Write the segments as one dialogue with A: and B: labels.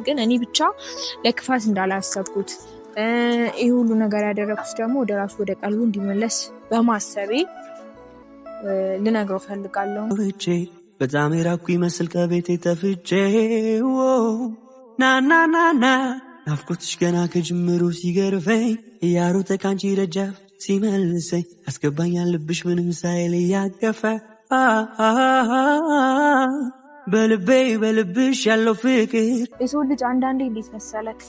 A: ግን እኔ ብቻ ለክፋት እንዳላሰብኩት ይሄ ሁሉ ነገር ያደረኩት ደግሞ ወደ ራሱ ወደ ቀልቡ እንዲመለስ በማሰቤ ልነግረው ፈልጋለሁ።
B: በጣም የራኩ ይመስል ከቤቴ ተፍቼ ናናናና ናፍቆትሽ ገና ከጅምሩ ሲገርፈኝ እያሮጠ ካንቺ ደጃፍ ሲመልሰኝ አስገባኛል ልብሽ ምንም ሳይል እያቀፈ በልብሽ ያለው ፍቅር
A: የሰው ልጅ አንዳንዴ እንዴት መሰለክ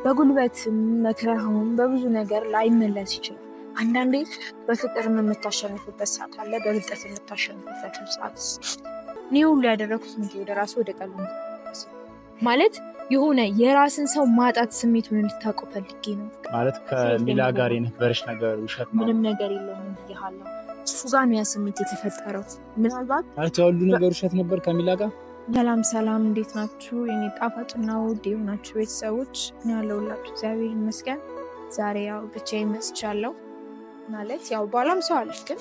A: በጉልበት መክረህም በብዙ ነገር ላይመለስ ይችላል። አንዳንዴ በፍቅር የምታሸንፍበት ሰዓት አለ፣ በብልጠት የምታሸንፍበት ሰዓት። እኔ ሁሉ ያደረኩት እንጂ ወደ ራሱ ወደ ቀልቡ ማለት የሆነ የራስን ሰው ማጣት ስሜቱን እንድታውቁ ፈልጌ ነው።
C: ማለት ከሚላ ጋር የነበረሽ ነገር ውሸት ነው?
A: ምንም ነገር የለውም ብያለሁ። እሱ ጋር ነው ያ ስሜት የተፈጠረው። ምናልባት
C: ማለት ሁሉ ነገር ውሸት ነበር ከሚላ ጋር።
A: ሰላም፣ እንዴት ናችሁ የኔ ጣፋጭና ውድ የሆናችሁ ቤተሰቦች? እኔ ያለሁላችሁ እግዚአብሔር ይመስገን። ዛሬ ያው ብቻዬን መስቻለሁ። ማለት ያው ባላም ሰው አለች፣ ግን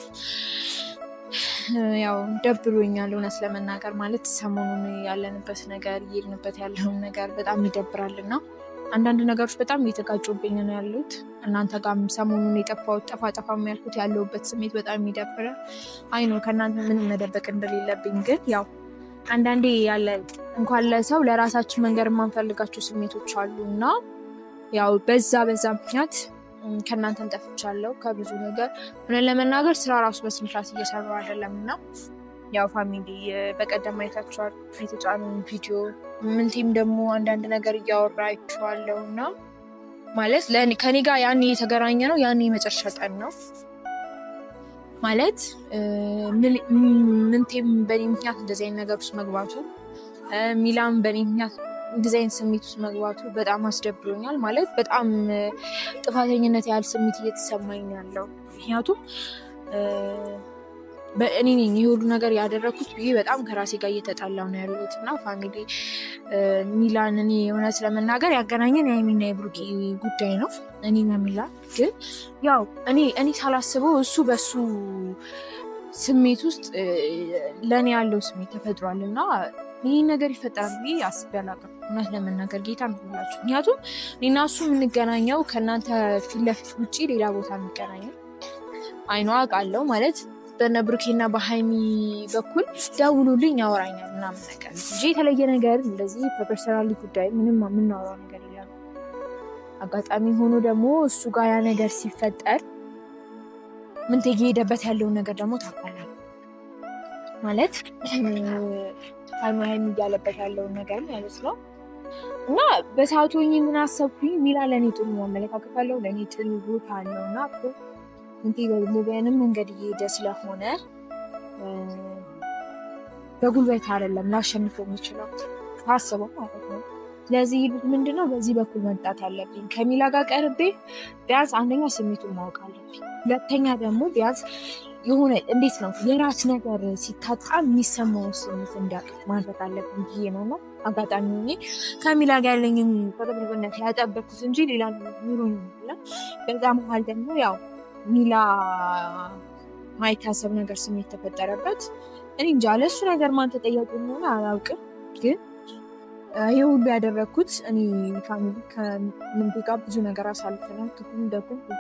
A: ያው ደብሮኛል እውነት ለመናገር። ማለት ሰሞኑን ያለንበት ነገር እየሄድንበት ያለውን ነገር በጣም ይደብራልና አንዳንድ ነገሮች በጣም እየተጋጩብኝ ነው ያሉት። እናንተ ጋርም ሰሞኑን የጠፋሁት ጠፋ ያልኩት ያለሁበት ስሜት በጣም ይደብራል። አይ ነው ከእናንተ ምንም መደበቅ እንደሌለብኝ፣ ግን ያው አንዳንዴ ያለ እንኳን ለሰው ለራሳችን መንገር የማንፈልጋቸው ስሜቶች አሉ እና ያው በዛ ምክንያት ከእናንተን ጠፍቻለሁ ከብዙ ነገር። ምን ለመናገር ስራ ራሱ በስንት እየሰራሁ አይደለም እና ያው ፋሚሊ በቀደም አይታችኋል የተጫኑ ቪዲዮ ምንቴም ደግሞ አንዳንድ ነገር እያወራ አይቼዋለሁ እና ማለት ከኔ ጋር ያኔ የተገናኘ ነው። ያኔ የመጨረሻ ቀን ነው ማለት ምንቴም በእኔ ምክንያት እንደዚህ አይነት ነገር ውስጥ መግባቱ፣ ሚላም በእኔ ምክንያት እንደዚህ አይነት ስሜት ውስጥ መግባቱ በጣም አስደብሮኛል። ማለት በጣም ጥፋተኝነት ያህል ስሜት እየተሰማኝ ያለው ምክንያቱም በእኔ ነኝ የሁሉ ነገር ያደረኩት ብዬ በጣም ከራሴ ጋር እየተጣላሁ ነው ያሉት እና ፋሚሊ ሚላን እኔ እውነት ለመናገር ያገናኘን የሀይሚና የብሩኬ ጉዳይ ነው። እኔና ሚላ ግን ያው እኔ ሳላስበው እሱ በሱ ስሜት ውስጥ ለእኔ ያለው ስሜት ተፈጥሯል እና ይህ ነገር ይፈጠራል ብዬ አስቤ አላውቅም እውነት ለመናገር ጌታ ምክንያቱም እኔና እሱ የምንገናኘው ከእናንተ ፊት ለፊት ውጭ ሌላ ቦታ እንገናኘው አይኗ አውቃለሁ ማለት በነ ብሩኬና በሀይሚ በኩል ደውሉልኝ ያወራኛል ምናምን ነገር እንጂ የተለየ ነገር እንደዚህ በፐርሰናል ጉዳይ ምንም የምናወራው ነገር የለም። አጋጣሚ ሆኖ ደግሞ እሱ ጋር ያ ነገር ሲፈጠር ምን ተሄደበት ያለውን ነገር ደግሞ ታውቃለህ ማለት ሃይሚ እያለበት ያለውን ነገር ማለት ነው እና በሰዓቱ ምን አሰብኩኝ ሚላ ለእኔ ጥሩ አመለካከት አለው፣ ለእኔ ጥሩ ቦታ አለው እና እንቴ በሙሉንም መንገድ እየሄደ ስለሆነ በጉልበት አይደለም ላሸንፈው የሚችለው ታስበው ማለት ነው። ስለዚህ ምንድነው በዚህ በኩል መምጣት አለብኝ። ከሚላ ጋር ቀርቤ ቢያንስ አንደኛ ስሜቱን ማወቅ አለብኝ፣ ሁለተኛ ደግሞ ቢያንስ የሆነ እንዴት ነው የራስ ነገር ሲታጣ የሚሰማው ስሜት እንዳቅ ማድረግ አለብኝ ብዬ ነው ነው አጋጣሚ ሆኜ ከሚላ ጋር ያለኝን በቅርብነት ያጠበቅኩት እንጂ ሌላ ኑሮ ነው። በዛ መሀል ደግሞ ያው ሚላ ማይታሰብ ነገር ስሜት ተፈጠረበት። እኔ እንጃ ለእሱ ነገር ማን ተጠያቂ እንደሆነ አላውቅም፣ ግን ይህ ሁሉ ያደረግኩት እኔ ከምንቴ ጋር ብዙ ነገር አሳልፈናል። ክፉም ደግም ብዙ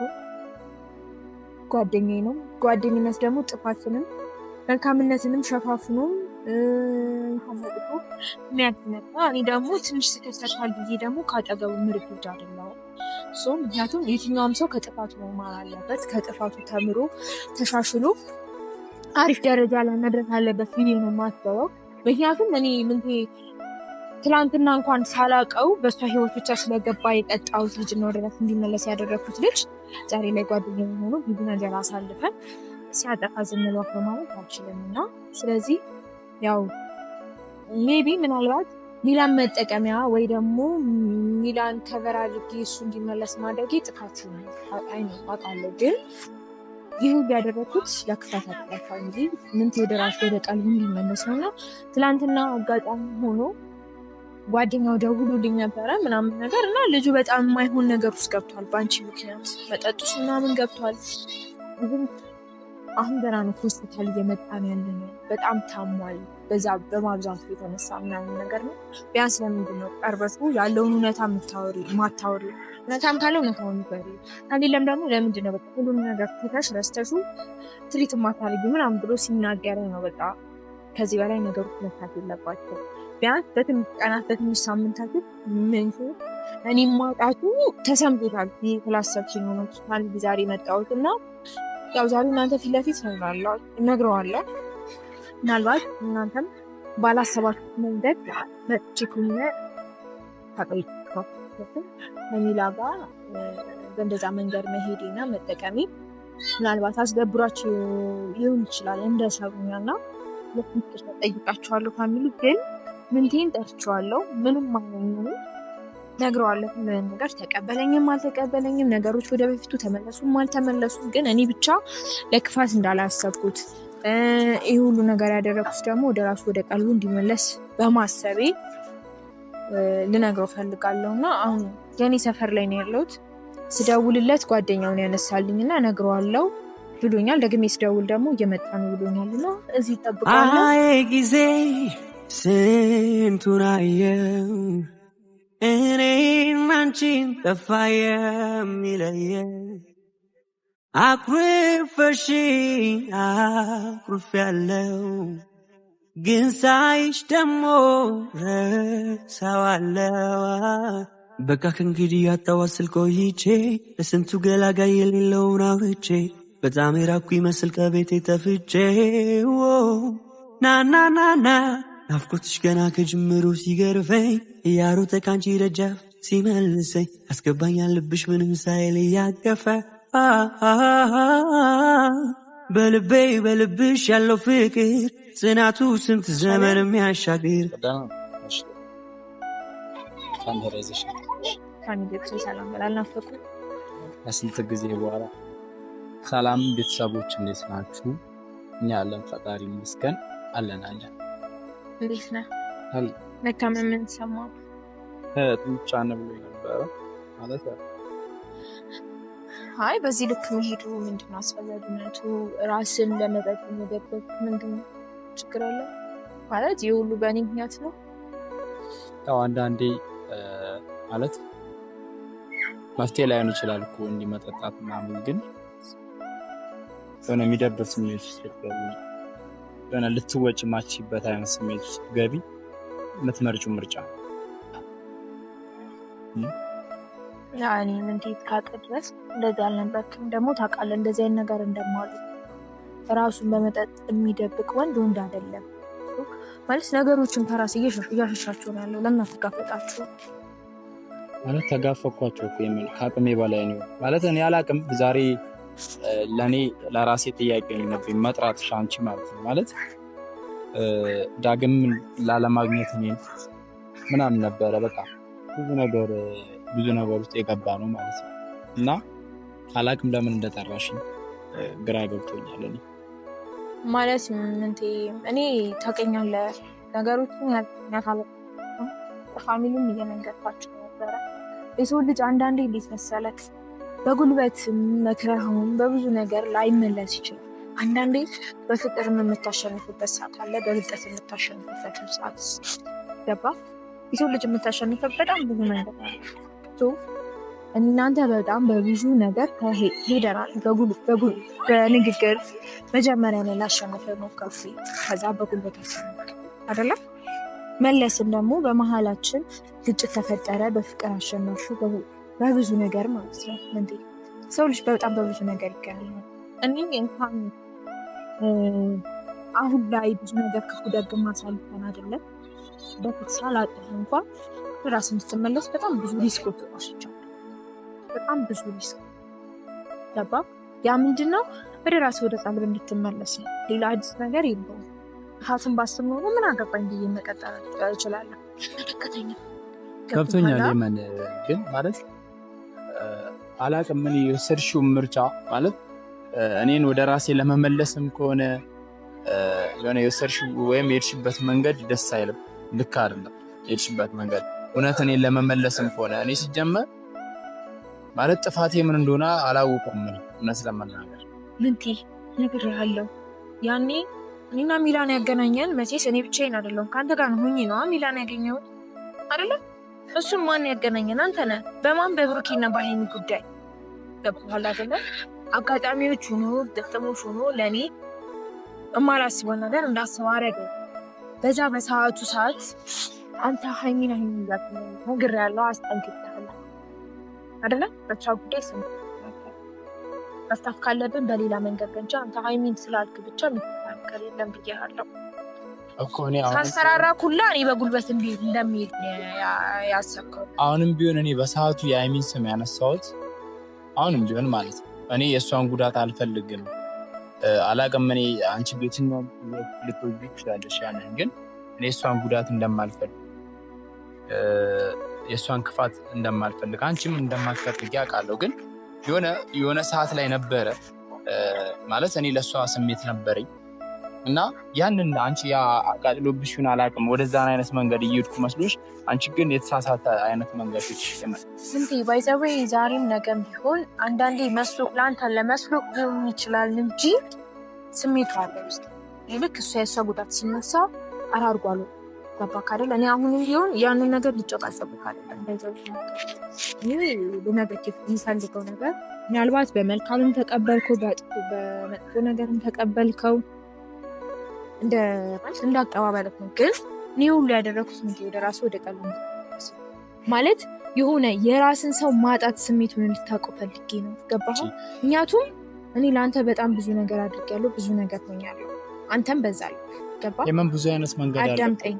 A: ጓደኛዬ ነው። ጓደኝነት ደግሞ ጥፋትንም መልካምነትንም ሸፋፍኖም ሀመጥቶ የሚያድነታ እኔ ደግሞ ትንሽ ስተሰርታል ብዬ ደግሞ ካጠገቡ ምርግድ አይደለሁም። ምክንያቱም የትኛውም ሰው ከጥፋቱ መማር አለበት፣ ከጥፋቱ ተምሮ ተሻሽሎ አሪፍ ደረጃ ላይ መድረስ አለበት ብዬ ነው የማስበው። ምክንያቱም እኔ ምንቴ ትላንትና እንኳን ሳላቀው በእሷ ህይወት ብቻ ስለገባ የጠጣሁት ልጅ ነው ወደበት እንዲመለስ ያደረግኩት ልጅ ዛሬ ላይ ጓደኛ ሆኖ ብዙ ነገር አሳልፈን ሲያጠፋ ዝምሏ በማለት አልችልም እና ስለዚህ ያው ሜቢ ምናልባት ሚላን መጠቀሚያ ወይ ደግሞ ሚላን ከቨር አድርጌ እሱ እንዲመለስ ማድረጌ ጥፋት አውቃለሁ፣ ግን ይህ ያደረኩት ለክፋት አጠፋ እንጂ ምን ወደራሽ ወደ ቀልቡ እንዲመለስ ነው እና ትላንትና አጋጣሚ ሆኖ ጓደኛው ደውሎልኝ ነበረ ምናምን ነገር እና ልጁ በጣም የማይሆን ነገር ውስጥ ገብቷል። በአንቺ ምክንያት መጠጡስ ምናምን ገብቷል። አሁን ገና ነው ሆስፒታል እየመጣን ያለነው። በጣም ታሟል። በዛ በማብዛቱ የተነሳ ምናምን ነገር ነው። ቢያንስ ለምንድን ነው ቀርበቱ ያለውን እውነታ ማታወሪ? እውነታም ካለ እውነታውን ንገሪ። ከሌለም ደግሞ ለምንድን ነው በቃ ሁሉም ነገር ትተሽ ረስተሹ ትሪት ማታደርጊ ምናምን ብሎ ሲናገር ነው በቃ ከዚህ በላይ ነገሮች መታት የለባቸው። ቢያንስ በትንሽ ቀናት በትንሽ ሳምንታት ምንቱ እኔ ማውጣቱ ተሰምቶታል ስላሰብሽኝ ነው ሆስፒታል ዛሬ መጣሁት እና ያው ዛሬ እናንተ ፊት ለፊት እነግረዋለሁ። ምናልባት እናንተም ባላሰባችሁት መንገድ መጥቼኩኝ ታቀይቁ ከሚላ ጋር በእንደዛ መንገድ መሄዴና መጠቀሜ ምናልባት አስገብሯችሁ ሊሆን ይችላል እንደሰሩኛና ለፍንክር ጠይቃችኋለሁ። ፋሚሊ ግን ምንቴን ጠርቼዋለሁ። ምንም ማንኛውም ነግረዋለሁ። ምን ነገር ተቀበለኝም አልተቀበለኝም ነገሮች ወደ በፊቱ ተመለሱም አልተመለሱም ግን እኔ ብቻ ለክፋት እንዳላሰብኩት ይህ ሁሉ ነገር ያደረኩት ደግሞ ወደ ራሱ ወደ ቀልቡ እንዲመለስ በማሰቤ ልነግረው ፈልጋለሁና አሁን የኔ ሰፈር ላይ ነው ያለሁት። ስደውልለት ጓደኛውን ያነሳልኝና ነግረዋለሁ ብሎኛል። ደግሜ ስደውል ደግሞ እየመጣ ነው ብሎኛልና እዚህ ጠብቃለሁ።
B: አይ ጊዜ ስንቱን አየው እኔን አንቺን ጠፋ የሚለየን አኩርፈሽኝ አኩርፌያለሁ ግን ሳይሽ ደሞ ረሳዋለሁ። በቃ ከእንግዲህ ያጣዋስል ቆይቼ ለስንቱ ገላጋይ የሌለውን አውርቼ በጣም የራኩ ይመስል ከቤቴ ተፍቼ ናናናና ናፍቆትሽ ገና ከጅምሩ ሲገርፈኝ እያሮጠ ካንቺ ደጃፍ ሲመልሰኝ አስገባኛል ልብሽ ምንም ሳይል እያቀፈ በልብሽ ያለው ፍቅር ጽናቱ ስንት ዘመን የሚያሻግር
C: ከስንት ጊዜ በኋላ ሰላም ቤተሰቦች፣ እንዴት ናችሁ? እኛ አለን ፈጣሪ ይመስገን አለን።
A: እንዴት ነህ? መታመምን ሰማሁ።
C: ብቻ ነው የነበረ ማለት
A: አይ በዚህ ልክ መሄዱ ምንድነው አስፈላጊነቱ? ራስን ለመጠጥ መደበቅ ምንድነው ችግር አለ ማለት? ይህ ሁሉ በእኔ ምክንያት ነው?
C: ያው አንዳንዴ ማለት መፍትሄ ላይሆን ይችላል እኮ እንዲህ መጠጣት ምናምን፣ ግን የሆነ የሚደብር ስሜት ስትገቢ የሆነ ልትወጪ ማችበት አይነት ስሜት ስትገቢ የምትመርጪው ምርጫ
A: ያኔ እንዴት ካቀድረስ እንደዛ አልነበርክም። ደግሞ ታውቃለህ እንደዚህ አይነት ነገር እንደማለት ራሱን በመጠጥ የሚደብቅ ወንድ አይደለም ማለት ነገሮችን ከራስ እያሸሻቸው ነው ያለው። ለምን አትጋፈጣችሁ
C: ማለት? ተጋፈኳቸው እኮ የሚል ከአቅሜ በላይ ነው ማለት እኔ አላቅም። ዛሬ ለእኔ ለራሴ ጥያቄ ነበር መጥራት ሻንቺ ማለት ነው ማለት ዳግም ላለማግኘት እኔን ምናምን ነበረ በቃ ብዙ ነገር ውስጥ የገባ ነው ማለት ነው። እና አላቅም ለምን እንደጠራሽኝ ግራ ገብቶኛል። እኔ
A: ማለት ምንቴ እኔ ታውቀኛለህ ነገሮችን ያካለ ፋሚሊም እየነገርኳቸው ነበረ። የሰው ልጅ አንዳንዴ እንዴት መሰለክ በጉልበት መክረህም በብዙ ነገር ላይመለስ ይችላል። አንዳንዴ በፍቅር የምታሸንፍበት ሰዓት አለ፣ በብልጠት የምታሸንፍበት ሰዓት ገባ። የሰው ልጅ የምታሸንፈው በጣም ብዙ ነገር አለ። እናንተ በጣም በብዙ ነገር ሄደናል። በንግግር መጀመሪያ ላይ ላሸነፈ ሞከርኩ፣ ከዛ በጉልበት አይደለም መለስን ደግሞ በመሀላችን ግጭት ተፈጠረ። በፍቅር አሸነፉ በብዙ ነገር ማለት ነው። እንዴ ሰው ልጅ በጣም በብዙ ነገር ይገናኛል። እኔ እንኳን አሁን ላይ ብዙ ነገር ክፉ ደግ ማሳልፈን አይደለም በፊት ሳላውቅህ እንኳን ራስን ስትመለስ በጣም ብዙ ሪስኮች ወስጃለሁ። በጣም ብዙ ሪስክ ገባ። ያ ምንድን ነው? ወደ ራስ ወደ ጸብር እንድትመለስ ነው። ሌላ አዲስ ነገር የለውም። ሀስን ባስብ ኖሮ ምን አገባኝ ብዬ መቀጠል እችላለሁ።
C: ገብቶኛል። የምን ግን ማለት አላቅም ምን የወሰድሽው ምርጫ ማለት እኔን ወደ ራሴ ለመመለስም ከሆነ የሆነ የወሰድሽው ወይም የሄድሽበት መንገድ ደስ አይልም፣ ልክ አይደለም የሄድሽበት መንገድ። እውነት እኔን ለመመለስም ከሆነ እኔ ሲጀመር ማለት ጥፋቴ ምን እንደሆነ አላወቅኩም። ምን እውነት ለመናገር
A: ነግሬሃለሁ። ያኔ እኔና ሚላን ያገናኘን መቼስ እኔ ብቻዬን አይደለሁም ከአንተ ጋር ነው ሆኜ ነው ሚላን ያገኘሁት አይደለም። እሱም ማን ያገናኘን? አንተ ነህ። በማን? በብሩኬና በሀይሚ ጉዳይ ገብቶሃል አይደለ? አጋጣሚዎች ሆኖ ገጠሞች ሆኖ ለእኔ እማላስበው ነገር እንዳስበው አደረገኝ። በዛ በሰዓቱ ሰዓት አንተ ሀይሚን ነግሬሃለሁ፣ አስጠንቅቄሃለሁ አይደለ? በቻ ጉዳይ ስም መፍታት ካለብን በሌላ መንገድ እንጂ አንተ ሀይሚን ስላልክ ብቻ የሚከራከር የለም ብዬሃለሁ
C: እኮ። እኔ
A: ሳሰራራ ኩላ እኔ በጉልበት እንደሚሄድ ያሰብከው።
C: አሁንም ቢሆን እኔ በሰዓቱ የሀይሚን ስም ያነሳሁት አሁንም ቢሆን ማለት ነው እኔ የእሷን ጉዳት አልፈልግም። አላቅም እኔ አንቺ ቤትን ልትወጂ ትችላለሽ ያንን፣ ግን እኔ የእሷን ጉዳት እንደማልፈልግ የእሷን ክፋት እንደማልፈልግ አንቺም እንደማትፈልጊ አውቃለሁ። ግን የሆነ ሰዓት ላይ ነበረ ማለት እኔ ለእሷ ስሜት ነበረኝ እና ያንን አንቺ አቃጥሎብሽን አላቅም ወደዛን አይነት መንገድ እየሄድኩ መስሎሽ፣ አንቺ ግን የተሳሳተ አይነት መንገዶች
A: ስንቴ ባይዘዌ ዛሬም ነገም ቢሆን አንዳንዴ መስሎ ለአንተ ለመስሎ ሊሆን ይችላል እንጂ ስሜቱ አለ ውስጥ። ልክ እሷ የእሷ ጉዳት ሲነሳ አራርጓሉ ገባክ አይደል? እኔ አሁንም ቢሆን ያንን ነገር ሊጨቃጨቁት አይደለም በነገቲቭ የሚፈልገው ነገር ምናልባት በመልካምም ተቀበልከው በመጥፎ ነገርም ተቀበልከው እንደ አቀባበል ነው። ግን እኔ ሁሉ ያደረኩት ወደ ራሱ ወደ ቀልብ ማለት የሆነ የራስን ሰው ማጣት ስሜቱን ልታውቀው ፈልጌ ነው። ገባህ? ምክንያቱም እኔ ለአንተ በጣም ብዙ ነገር አድርጌያለሁ፣ ብዙ ነገር ሆኛለሁ። አንተም በዛ ላይ ገባህ?
C: የምን ብዙ አይነት መንገድ
A: አዳምጠኝ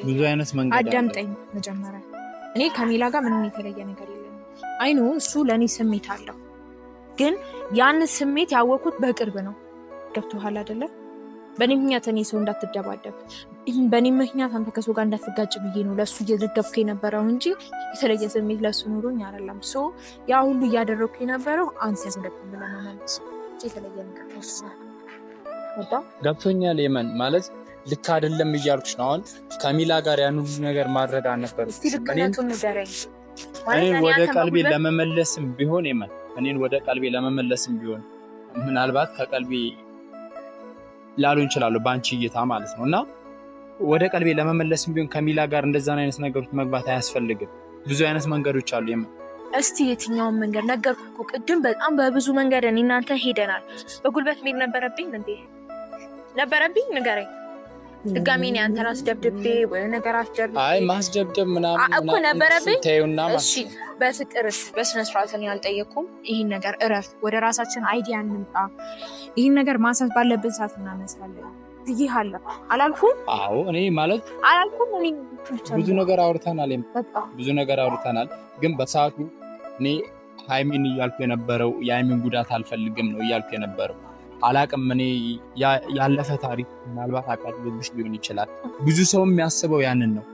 C: ብዙ አይነት መንገድ
A: አዳምጠኝ። መጀመሪያ እኔ ከሚላ ጋር ምንም የተለየ ነገር የለም። አይኑ እሱ ለእኔ ስሜት አለው፣ ግን ያን ስሜት ያወቅኩት በቅርብ ነው። ገብቶሃል አይደለም? በእኔ ምክንያት እኔ ሰው እንዳትደባደብ፣ በእኔ ምክንያት አንተ ከሰው ጋር እንዳትጋጭ ብዬ ነው ለእሱ እየደገፍኩ የነበረው እንጂ የተለየ ስሜት ለእሱ ኖሮኝ አይደለም። ያ ሁሉ እያደረግኩ የነበረው አንተ ያስደግም ለመመለስ የተለየ ነገር
C: ገብቶኛል። የመን ማለት ልክ አይደለም እያልኩሽ ነው። አሁን ከሚላ ጋር ያን ሁሉ ነገር ማድረግ አልነበረም። እኔን ወደ ቀልቤ ለመመለስም ቢሆን የመን እኔን ወደ ቀልቤ ለመመለስም ቢሆን ምናልባት ከቀልቤ ላሉ እንችላለሁ በአንቺ እይታ ማለት ነው። እና ወደ ቀልቤ ለመመለስም ቢሆን ከሚላ ጋር እንደዛን አይነት ነገሮች መግባት አያስፈልግም። ብዙ አይነት መንገዶች አሉ የመን።
A: እስቲ የትኛውን መንገድ ነገርኩ እኮ ቅድም። በጣም በብዙ መንገድ እኔ እናንተ ሄደናል። በጉልበት መሄድ ነበረብኝ እንዴ? ነበረብኝ? ንገረኝ። ድጋሜ እኔ አንተን አስደብድቤ ወይ ነገር አስደብድቤ
C: ማስደብደብ ምናምን
A: እኮ ነበረብኝ።
C: ተይውና
A: እሺ በፍቅርስ በስነ ስርዓት እኔ አልጠየኩም። ይህን ነገር እረፍ፣ ወደ ራሳችን አይዲያ እንምጣ፣ ይህን ነገር ማንሳት ባለብን ሰዓት እናነሳለን ብዬሃለሁ አላልኩም?
C: አዎ እኔ ማለት
A: አላልኩም? እኔ
C: ብዙ ነገር አውርተናል፣ ብዙ ነገር አውርተናል። ግን በሰዓቱ እኔ ሀይሚን እያልኩ የነበረው የሀይሚን ጉዳት አልፈልግም ነው እያልኩ የነበረው። አላቅም እኔ ያለፈ ታሪክ ምናልባት አቃጥሎብሽ ሊሆን ይችላል። ብዙ ሰው የሚያስበው ያንን ነው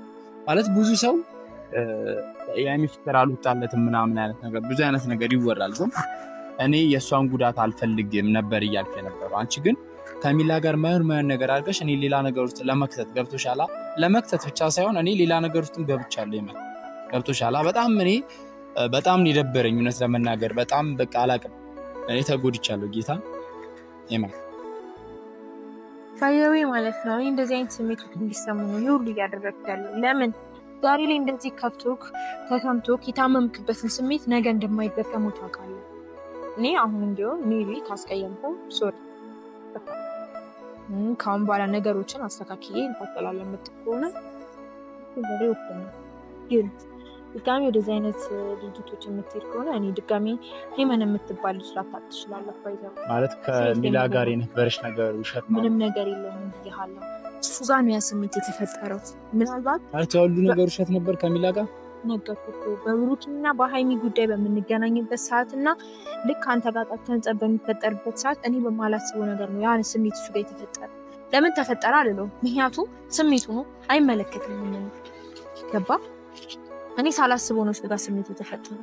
C: ማለት ብዙ ሰው የሀይሚ ፍቅር አልወጣለትም ምናምን አይነት ነገር ብዙ አይነት ነገር ይወራል። ግን እኔ የእሷን ጉዳት አልፈልግም ነበር እያልኩ የነበረው። አንቺ ግን ከሚላ ጋር ማየን ነገር አድርገሽ እኔ ሌላ ነገር ውስጥ ለመክተት ገብቶሻላ። ለመክተት ብቻ ሳይሆን እኔ ሌላ ነገር ውስጥም ገብቻለሁ ይመል ገብቶሻላ። በጣም የደበረኝ እውነት ለመናገር በጣም በቃ አላቅም እኔ ተጎድቻለሁ ጌታ ይመል
A: ሳይዌ ማለት ነው። እንደዚህ አይነት ስሜቶች እንዲሰሙ ነው ሁሉ እያደረግኩ ያለው። ለምን ዛሬ ላይ እንደዚህ ከፍቶክ ተሰምቶክ የታመምክበትን ስሜት ነገ እንደማይደገሙ ታውቃለህ። እኔ አሁን እንዲሆን ሜቢ ካስቀየምኩ ሶሪ፣ ካሁን በኋላ ነገሮችን አስተካክዬ እንቀጥላለን የምትል ከሆነ ግን ድጋሚ ወደዚህ አይነት ድርጊቶች የምትሄድ ከሆነ እኔ ድጋሚ ሄመን የምትባል ልጅ ላታቅ ትችላለህ።
C: ማለት ከሚላ ጋር የነበረች ነገር ውሸት
A: ምንም ነገር የለም ብያለሁ። እሱ ጋር ነው ያ ስሜት የተፈጠረው። ምናልባት
C: ሁሉ ነገር ውሸት ነበር ከሚላ ጋር
A: ነገርኩህ። በብሩክና በሀይሚ ጉዳይ በምንገናኝበት ሰዓት እና ልክ አንተ ጋር ጠብ በሚፈጠርበት ሰዓት እኔ በማላስበው ነገር ነው ያን ስሜት እሱ ጋር የተፈጠረ። ለምን ተፈጠረ አልለው፣ ምክንያቱም ስሜቱ ነው አይመለከትም። ገባ? እኔ ሳላስበው ነው እሱ ጋር ስሜት የተፈጠረ።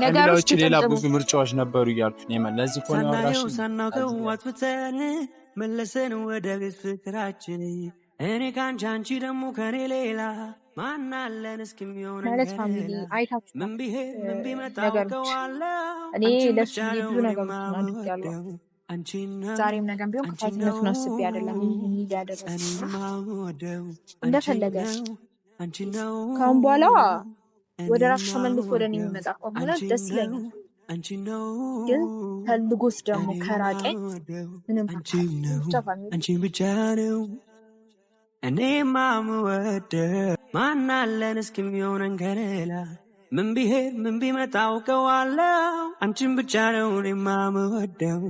C: ነገሮች ሌላ ብዙ ምርጫዎች ነበሩ እያልኩ ነው። ለዚህ ሆነ ወራሽ
B: ሳናውቀው አጥፍተን መለሰን ወደ ቤት ፍቅራችን። እኔ ካንቺ አንቺ ደግሞ ከኔ ሌላ ማን አለን እስኪሚሆን
A: ማለት ፋሚሊ አይታችሁ
B: ምን ቢመጣ
A: ነገሮች እኔ ለሱ ብዙ ነገሮች አድርጌያለሁ። ዛሬም ነገም ቢሆን ክፋትነቱን አስቤ አይደለም ያደረኩት እንደፈለገ ካሁን በኋላ ወደ ራሱ ተመልሶ ወደ እኔ የሚመጣ ከሆነ ደስ ይለኛል። ግን ፈልጎስ ደግሞ ከራቀኝ ምንም
B: አንቺን ብቻ ነው እኔማ የምወደው ማናለን እስኪሚሆነን ከሌላ ምን ቢሄድ ምን ቢመጣ አውቀዋለሁ አንቺን ብቻ ነው እኔማ የምወደው